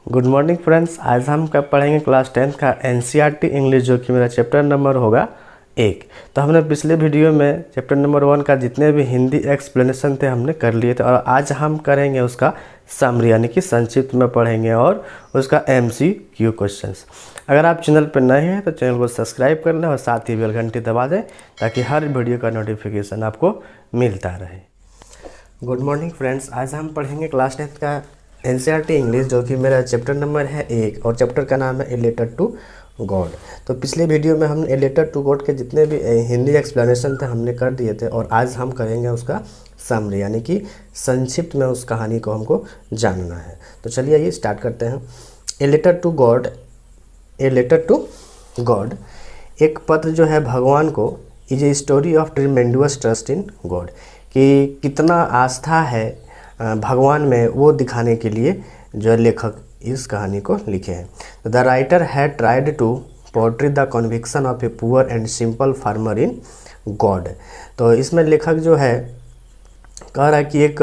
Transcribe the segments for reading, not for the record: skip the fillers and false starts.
Good morning friends. आज हम कब पढ़ेंगे क्लास 10 का एनसीईआरटी इंग्लिश, जो कि मेरा चैप्टर नंबर होगा 1। तो हमने पिछले वीडियो में चैप्टर नंबर 1 का जितने भी हिंदी एक्सप्लेनेशन थे हमने कर लिए थे, और आज हम करेंगे उसका समरी यानी कि संक्षिप्त में पढ़ेंगे और उसका MCQ क्वेश्चंस। अगर आप चैनल पर नए हैं तो चैनल को सब्सक्राइब कर लें और साथ ही बेल घंटी दबा दें ताकि हर वीडियो का नोटिफिकेशन आपको मिलता रहे। Good morning friends. आज हम पढ़ेंगे क्लास 10 का एनसीईआरटी इंग्लिश, जो कि मेरा चैप्टर नंबर है 1 और चैप्टर का नाम है ए लेटर टू गॉड। तो पिछले वीडियो में हमने ए लेटर टू गॉड के जितने भी हिंदी एक्सप्लेनेशन थे हमने कर दिए थे, और आज हम करेंगे उसका समरी यानी कि संक्षिप्त में उस कहानी को हमको जानना है। तो चलिए आइए स्टार्ट करते हैं। A letter to God, a letter to God एक पत्र जो है भगवान को, is a story of tremendous trust in God, कि कितना आस्था है भगवान में वो दिखाने के लिए जो लेखक इस कहानी को लिखे हैं। The writer had tried to portray the conviction of a poor and simple farmer in God. तो इसमें लेखक जो है कह रहा है कि एक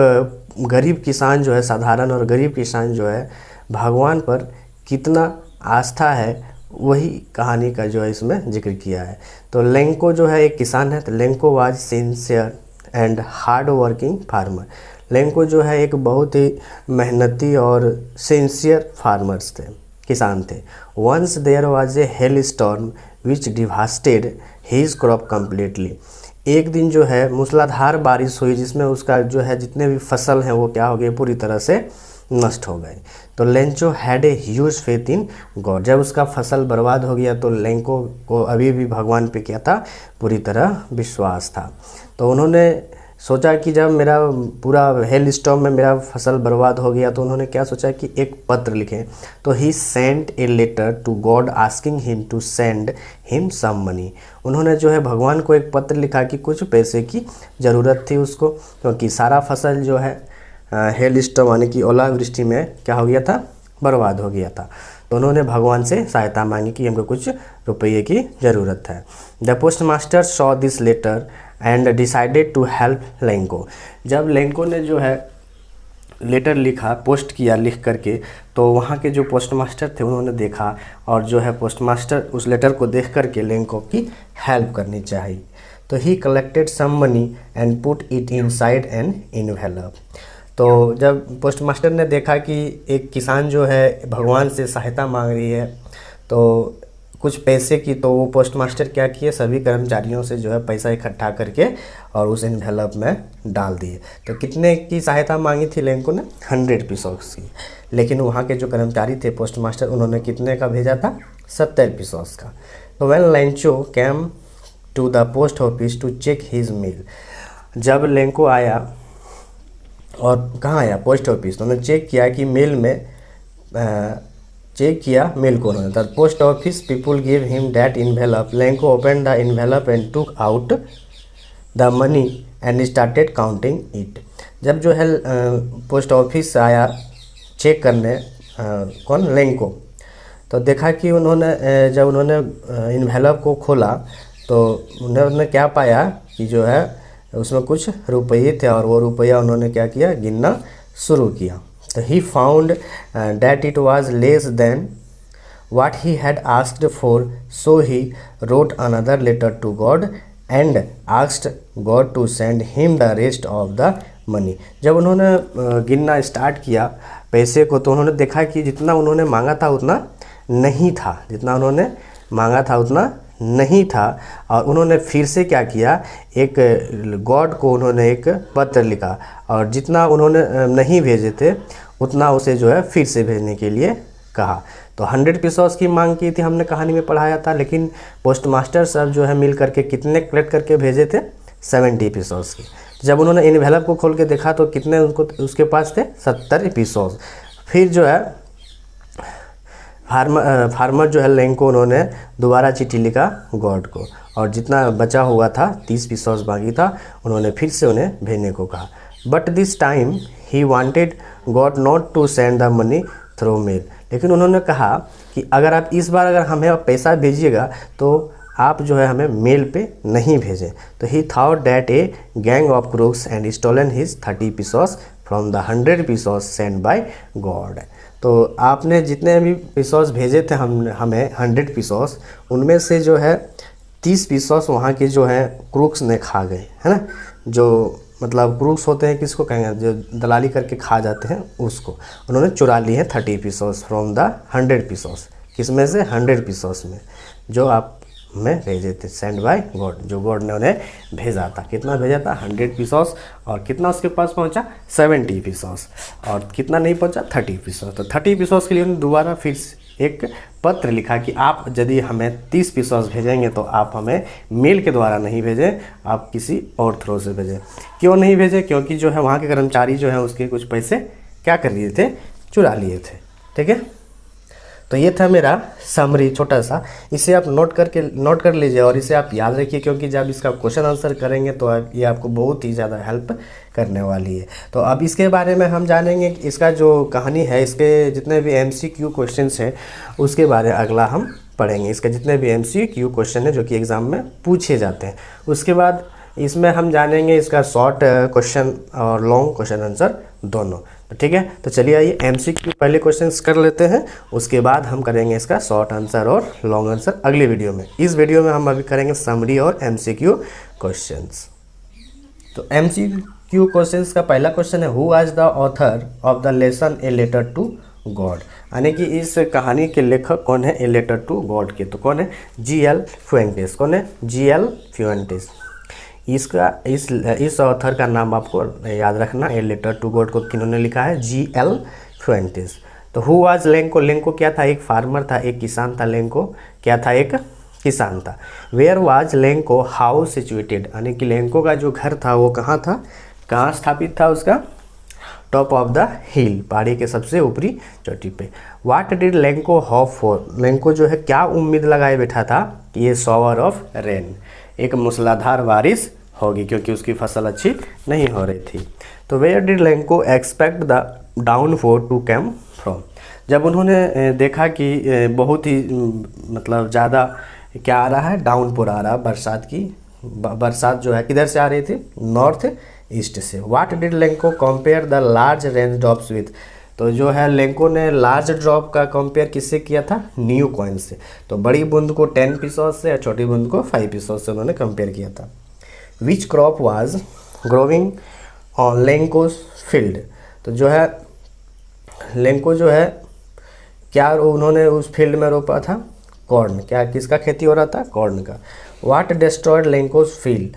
गरीब किसान जो है, साधारण और गरीब किसान जो है भगवान पर कितना आस्था है, वही कहानी का जो है इसमें जिक्र किया है। तो लेंको जो है एक किसान है। तो Lanco was sincere and hard working farmer. Lanco जो है एक बहुत ही मेहनती और सिंसियर फार्मर्स थे, किसान थे। Once there was a hail storm which devastated his crop completely. एक दिन जो है मूसलाधार बारिश हुई जिसमें उसका जो है जितने भी फसल हैं वो क्या हो गए, पूरी तरह से नष्ट हो गए। तो Lencho had a huge faith in God. जब उसका फसल बर्बाद हो गया तो लेंको को अभी भी भगवान पे क्या था, पूरी तरह विश्वास था। तो उन्होंने सोचा कि जब मेरा पूरा हेल स्टॉर्म में मेरा फसल बर्बाद हो गया तो उन्होंने क्या सोचा कि एक पत्र लिखें। तो he sent a letter to God asking him to send him some money. उन्होंने जो है भगवान को एक पत्र लिखा कि कुछ पैसे की ज़रूरत थी उसको, क्योंकि सारा फसल जो है हेल स्टॉर्म यानी कि ओलावृष्टि में क्या हो गया था, बर्बाद हो गया था। तो उन्होंने भगवान से सहायता मांगी कि हमको कुछ रुपये की ज़रूरत है। The post master saw this letter and decided to help Lencho. जब लेंको ने जो है लेटर लिखा, पोस्ट किया लिख करके, तो वहाँ के जो पोस्ट मास्टर थे उन्होंने देखा, और जो है पोस्ट मास्टर उस लेटर को देख करके लेंको की हेल्प करनी चाहिए। तो he collected some money and put it inside an envelope. तो जब पोस्ट मास्टर ने देखा कि एक किसान जो है भगवान से सहायता मांग रही है तो कुछ पैसे की, तो वो पोस्ट मास्टर क्या किए, सभी कर्मचारियों से जो है पैसा इकट्ठा करके और उस एनवेलप में डाल दिए। तो कितने की सहायता मांगी थी लेंको ने, 100 पीसोस की। लेकिन वहाँ के जो कर्मचारी थे पोस्ट मास्टर, उन्होंने कितने का भेजा था, 70 पीसोस का। तो when Lencho came to the post office to check his mail. जब लेंको आया, और कहाँ आया, पोस्ट ऑफिस, तो उन्होंने चेक किया कि मेल में चेक किया मेल को उन्होंने। The post office people give him that envelope. Lanco open the envelope and took out the money and started counting it. जब जो है पोस्ट ऑफिस आया चेक करने, कौन, लेंको, तो देखा कि उन्होंने जब उन्होंने इन्वेलप को खोला तो उन्होंने क्या पाया कि जो है उसमें कुछ रुपये थे, और वो रुपया उन्होंने क्या किया, गिनना शुरू किया। तो he found that it was less than what he had asked for, so he wrote another letter to God and asked God to send him the rest of the money. जब उन्होंने गिनना स्टार्ट किया पैसे को, तो उन्होंने देखा कि जितना उन्होंने मांगा था उतना नहीं था, जितना उन्होंने मांगा था उतना नहीं था। और उन्होंने फिर से क्या किया, एक गॉड को उन्होंने एक पत्र लिखा, और जितना उन्होंने नहीं भेजे थे उतना उसे जो है फिर से भेजने के लिए कहा। तो 100 पीसोस की मांग की थी, हमने कहानी में पढ़ाया था, लेकिन पोस्ट मास्टर सब जो है मिल करके कितने कलेक्ट करके भेजे थे, 70 पीसोस की। जब उन्होंने एनवेलप को खोल के देखा तो कितने उनको उसके पास थे, 70 पीसोस। फिर जो है फार्मर जो है लेंको, उन्होंने दोबारा चिट्ठी लिखा गॉड को, और जितना बचा हुआ था 30 पीसोस बाकी था, उन्होंने फिर से उन्हें भेजने को कहा। But this time he wanted God not to send the money through mail. लेकिन उन्होंने कहा कि अगर आप इस बार अगर हमें पैसा भेजिएगा तो आप जो है हमें मेल पे नहीं भेजें। तो he thought that a gang of crooks and stolen his 30 pesos from the 100 pesos send by God. तो आपने जितने भी पीसॉस भेजे थे हमें 100 पीसॉस, उनमें से जो है 30 पीसॉस वहाँ के जो है क्रूक्स ने खा गए, है ना। जो मतलब क्रूक्स होते हैं किसको कहेंगे, जो दलाली करके खा जाते हैं उसको, उन्होंने चुरा लिए हैं 30 पीसॉस फ्रॉम द 100 पीसॉस। किसमें से? 100 पीसॉस में, जो आप में भेजे थे, सेंड बाय गॉड, जो गॉड ने उन्हें भेजा था। कितना भेजा था? 100 पीसॉस। और कितना उसके पास पहुंचा? 70 पीसॉस। और कितना नहीं पहुंचा? 30 पीसॉस। तो 30 पीसॉस के लिए उन्होंने दोबारा फिर एक पत्र लिखा कि आप यदि हमें 30 पीसॉस भेजेंगे तो आप हमें मेल के द्वारा नहीं भेजें, आप किसी और थ्रो से भेजें। क्यों नहीं भेजे? क्योंकि जो है वहाँ के कर्मचारी जो है उसके कुछ पैसे क्या कर लिए थे? चुरा लिए थे। ठीक है, तो ये था मेरा समरी छोटा सा। इसे आप नोट कर लीजिए और इसे आप याद रखिए, क्योंकि जब इसका क्वेश्चन आंसर करेंगे तो ये आपको बहुत ही ज़्यादा हेल्प करने वाली है। तो अब इसके बारे में हम जानेंगे, इसका जो कहानी है, इसके जितने भी MCQ क्वेश्चंस हैं उसके बारे में अगला हम पढ़ेंगे। इसके जितने भी MCQ क्वेश्चन हैं जो कि एग्ज़ाम में पूछे जाते हैं, उसके बाद इसमें हम जानेंगे इसका शॉर्ट क्वेश्चन और लॉन्ग क्वेश्चन आंसर दोनों। तो ठीक है, तो चलिए आइए MCQ पहले क्वेश्चंस कर लेते हैं, उसके बाद हम करेंगे इसका शॉर्ट आंसर और लॉन्ग आंसर अगले वीडियो में। इस वीडियो में हम अभी करेंगे समरी और MCQ क्वेश्चंस। तो MCQ क्वेश्चंस का पहला क्वेश्चन है, who was the author of the lesson a letter to God, यानी कि इस कहानी के लेखक कौन है? ए लेटर टू गॉड के। तो कौन है? G.L. फ्यूएंटेस। कौन है? G.L. फ्यूएंटेस। इस ऑथर का नाम आपको याद रखना। ए लेटर टू गॉड को किन्होंने लिखा है? G.L. फ्यूएंटेस। तो हु वाज लेंको? लेंको क्या था? एक फार्मर था, एक किसान था। लेंको क्या था? एक किसान था। Where was Lencho house situated, यानी कि लेंको का जो घर था वो कहाँ था? कहाँ स्थापित था उसका? टॉप ऑफ द हिल, पहाड़ी के सबसे ऊपरी चोटी पे। What did Lanco hope for, Lanco जो है क्या उम्मीद लगाए बैठा था कि ये शॉवर ऑफ रेन, एक मूसलाधार बारिश होगी, क्योंकि उसकी फसल अच्छी नहीं हो रही थी। तो where did Lencho expect the downfall to come from, जब उन्होंने देखा कि बहुत ही मतलब ज़्यादा क्या आ रहा है? डाउनफॉल आ रहा, बरसात जो है किधर से आ रही थी? नॉर्थ ईस्ट से। What did Lanco compare the large rain drops with, तो जो है लेंको ने लार्ज ड्रॉप का कंपेयर किससे किया था? न्यू कॉइन से। तो बड़ी बूंद को 10 पीसॉस से और छोटी बूंद को 5 पीसॉस से उन्होंने कंपेयर किया था। Which crop was growing on Lencho's field, तो जो है लेंको जो है क्या उन्होंने उस फील्ड में रोपा था? कॉर्न। क्या किसका खेती हो रहा था? कॉर्न का। वाट डिस्ट्रॉयड लेंकोस फील्ड,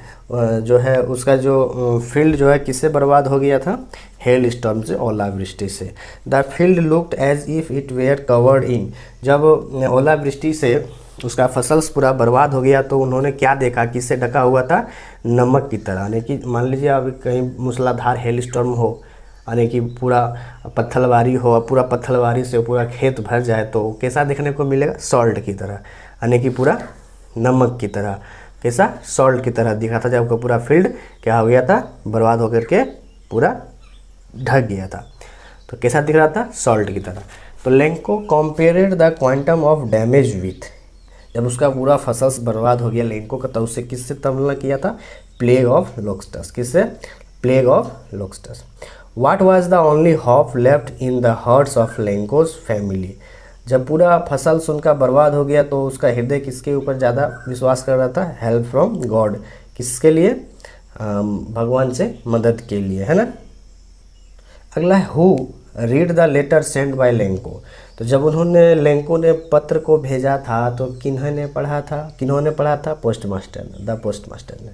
जो है उसका जो फील्ड जो है किससे बर्बाद हो गया था? हेल स्टॉर्म से, ओलावृष्टि से। The field looked as if it were covered in, जब ओलावृष्टि से उसका फसल पूरा बर्बाद हो गया तो उन्होंने क्या देखा? किससे ढका हुआ था? नमक की तरह। यानी कि मान लीजिए अब कहीं मूसलाधार हेल स्टॉर्म हो, यानी कि पूरा पत्थलबारी हो, पूरा पत्थलबारी से पूरा खेत भर जाए तो कैसा देखने को मिलेगा? सॉल्ट की तरह, यानी कि पूरा नमक की तरह। कैसा? सॉल्ट की तरह दिखा था, जब पूरा फील्ड क्या हो गया था? बर्बाद होकर के पूरा ढक गया था। तो कैसा दिख रहा था? सॉल्ट की तरह। तो Lanco compared the quantum of damage with, जब उसका पूरा फसल बर्बाद हो गया लेंको का, तो उससे किससे तुलना किया था? Plague of locusts. किससे? Plague of locusts. What was the only hope left in the hearts of Lencho's family, जब पूरा फसल उनका बर्बाद हो गया तो उसका हृदय किसके ऊपर ज़्यादा विश्वास कर रहा था? Help from God. किसके लिए? भगवान से मदद के लिए, है ना। अगला है who read the letter send by Lencho, तो जब उन्होंने लेंको ने पत्र को भेजा था तो किन्होंने पढ़ा था? पोस्टमास्टर ने, द पोस्टमास्टर ने।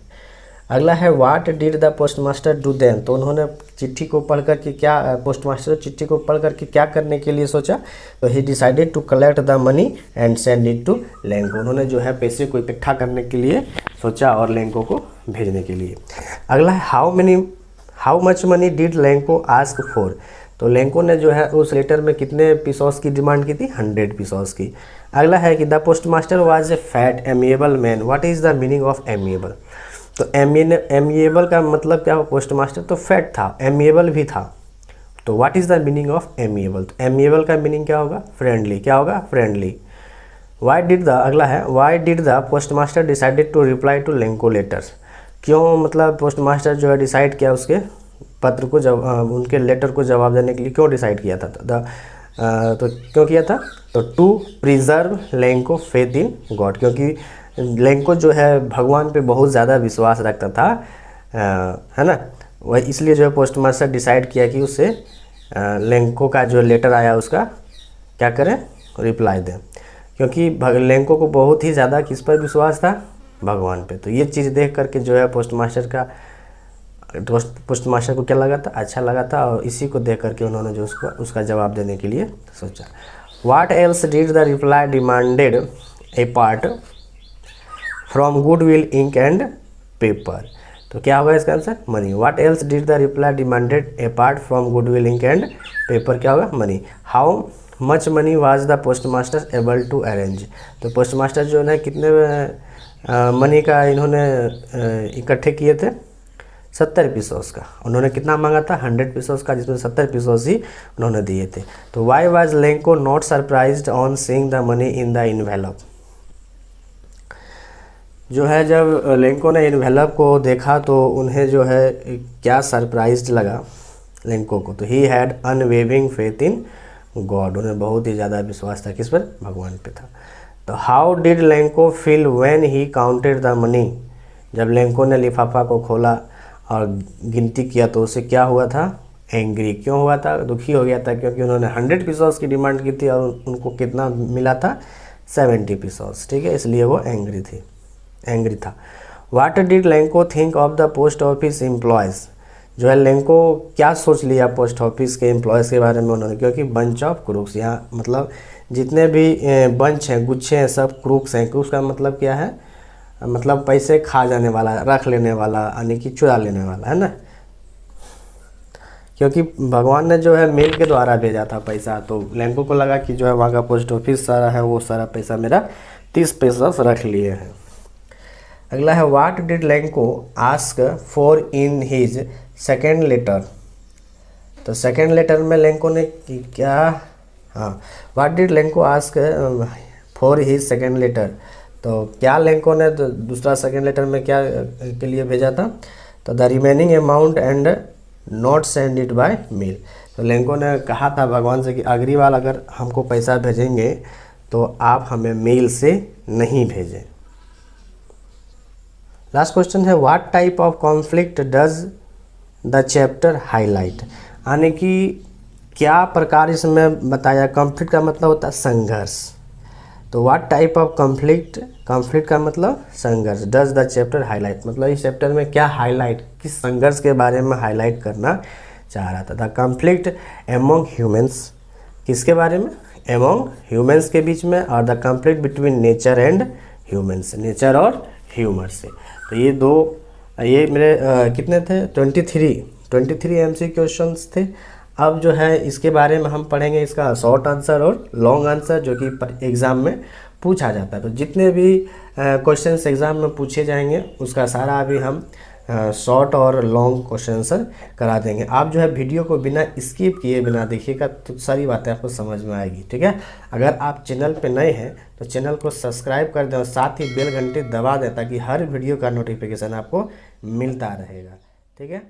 अगला है what did the postmaster do then, तो उन्होंने चिट्ठी को पढ़ कर के क्या, पोस्टमास्टर चिट्ठी को पढ़ कर के क्या करने के लिए सोचा? तो he decided to collect the money and send it to Lencho, उन्होंने जो है पैसे को इकट्ठा करने के लिए सोचा और लेंको को भेजने के लिए। अगला है how much money did Lencho ask for, तो लेंको ने जो है उस लेटर में कितने पीसॉस की डिमांड की थी? 100 पीसॉस की। अगला है कि the postmaster was a fat amiable man, what is the meaning of amiable, तो एमिएबल का मतलब क्या हो? पोस्टमास्टर तो फैट था, एमिएबल भी था, तो what is the meaning of amiable, तो एमिएबल का मीनिंग क्या होगा? फ्रेंडली। क्या होगा? फ्रेंडली। अगला है why did the postmaster decided to reply to Lencho letters, क्यों मतलब पोस्टमास्टर जो है डिसाइड किया उसके पत्र को, जब उनके लेटर को जवाब देने के लिए क्यों डिसाइड किया था? द तो क्यों किया था? तो to preserve Lencho faith in God, क्योंकि लेंको जो है भगवान पे बहुत ज़्यादा विश्वास रखता था, है ना। वह इसलिए जो है पोस्ट मास्टर डिसाइड किया कि उससे लेंको का जो लेटर आया उसका क्या करें, रिप्लाई दें, क्योंकि लेंको को बहुत ही ज़्यादा किस पर विश्वास था? भगवान पे। तो ये चीज़ देख करके जो है पोस्ट मास्टर को क्या लगा था? अच्छा लगा था, और इसी को देख करके उन्होंने जो उसका जवाब देने के लिए सोचा। What else did the reply demanded apart from goodwill ink and paper. तो क्या होगा इसका answer? Money. What else did the reply demanded apart from goodwill ink and paper, क्या होगा? Money. How much money was the post master able to arrange. तो post master जो है कितने मनी का इन्होंने इकट्ठे किए थे? 70 पीसोस का। उन्होंने कितना मांगा था? 100 पीसोस का, जिसमें 70 पीसोस ही उन्होंने दिए थे। तो why was Lanco not surprised on seeing the money in the envelope. जो है जब लेंको ने इन्वेलप को देखा तो उन्हें जो है क्या सरप्राइज्ड लगा लेंको को? तो he had unwavering faith in God, उन्हें बहुत ही ज़्यादा विश्वास था किस पर? भगवान पे था। तो how did Lanco feel when he counted the money. जब लेंको ने लिफाफा को खोला और गिनती किया तो उसे क्या हुआ था? एंग्री। क्यों हुआ था? दुखी हो गया था, क्योंकि उन्होंने 100 पीसोस की डिमांड की थी और उनको कितना मिला था? 70 पीसोस, ठीक है, इसलिए वो एंग्री था। What did Lanco think of the post office employees. जो है लेंको क्या सोच लिया पोस्ट ऑफिस के एम्प्लॉयज़ के बारे में उन्होंने? क्योंकि बंच ऑफ क्रूक्स, यहाँ मतलब जितने भी बंच हैं, गुच्छे हैं, सब क्रूक्स हैं। क्रूक्स का मतलब क्या है? मतलब पैसे खा जाने वाला, रख लेने वाला, यानी कि चुरा लेने वाला, है ना। क्योंकि भगवान ने जो है मेल के द्वारा भेजा था पैसा, तो लेंको को लगा कि जो है वहाँ का पोस्ट ऑफिस सारा है, वो सारा पैसा मेरा 30 पैसा रख लिए हैं। अगला है what did Lencho ask for in his second letter. तो सेकेंड लेटर में लेंको ने क्या, हाँ, what did Lencho ask for his second letter. तो क्या लेंको ने दूसरा सेकेंड लेटर में क्या के लिए भेजा था? तो the remaining amount and not send it by mail. तो लेंको ने कहा था भगवान से कि अग्रिवाल अगर हमको पैसा भेजेंगे तो आप हमें मेल से नहीं भेजें। लास्ट क्वेश्चन है what type of conflict does the chapter highlight. यानी कि क्या प्रकार इसमें बताया? कॉन्फ्लिक्ट का मतलब होता है संघर्ष। तो what type of conflict, conflict का मतलब संघर्ष। डज द चैप्टर हाईलाइट, मतलब इस चैप्टर में क्या हाईलाइट, किस संघर्ष के बारे में हाईलाइट करना चाह रहा था? द कॉन्फ्लिक्ट एमोंग ह्यूमंस, किसके बारे में? एमोंग ह्यूमंस के बीच में, और the conflict between nature and humans, nature और ह्यूमर से। तो ये दो, ये मेरे कितने थे? 23 MC क्वेश्चंस थे। अब जो है इसके बारे में हम पढ़ेंगे इसका शॉर्ट आंसर और लॉन्ग आंसर, जो कि एग्ज़ाम में पूछा जाता है। तो जितने भी क्वेश्चंस एग्ज़ाम में पूछे जाएंगे उसका सारा अभी हम शॉर्ट और लॉन्ग क्वेश्चन आंसर करा देंगे। आप जो है वीडियो को बिना स्किप किए बिना देखिएगा तो सारी बातें आपको समझ में आएगी, ठीक है। अगर आप चैनल पे नए हैं तो चैनल को सब्सक्राइब कर दें और साथ ही बेल घंटी दबा दें ताकि हर वीडियो का नोटिफिकेशन आपको मिलता रहेगा, ठीक है।